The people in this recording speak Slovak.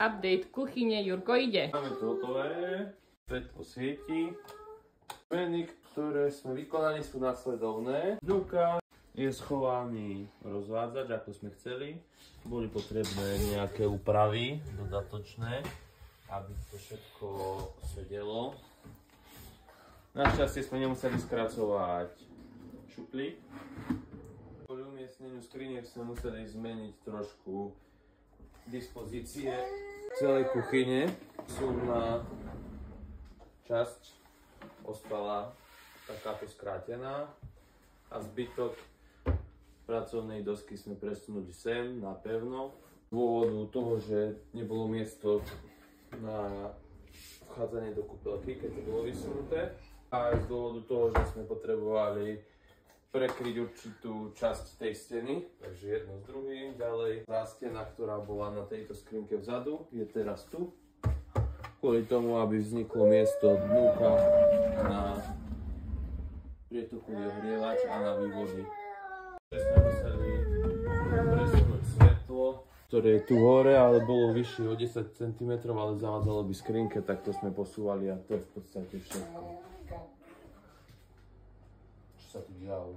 update kuchyne. Jurko ide. Máme to hotové, svetlo svieti. Zmeny, ktoré sme vykonali, sú následovné. Vnúka je schovaný rozvádzač, ako sme chceli. Boli potrebné nejaké úpravy dodatočné, aby to všetko sedelo. Našťastie sme nemuseli skracovať šuplík. Kvôli umiestneniu skriniek sme museli zmeniť trošku dispozície celej kuchyne. Súdna časť ostala takáto skrátená a zbytok pracovnej dosky sme presunuli sem na pevno. Z dôvodu toho, že nebolo miesto na vchádzanie do kúpeľky, keď to bolo vysunuté, a z dôvodu toho, že sme potrebovali prekryť určitú časť tej steny, takže jedno s druhým. Ďalej tá stena, ktorá bola na tejto skrinke vzadu, je teraz tu. Kvôli tomu, aby vzniklo miesto dnúka na prietokový ohrievač a na vývody. Sme museli presunúť svetlo, ktoré je tu hore, ale bolo vyššie o 10 cm, ale zavádzalo by skrinke, tak to sme posúvali a to je v podstate všetko. Čo sa tu dialo?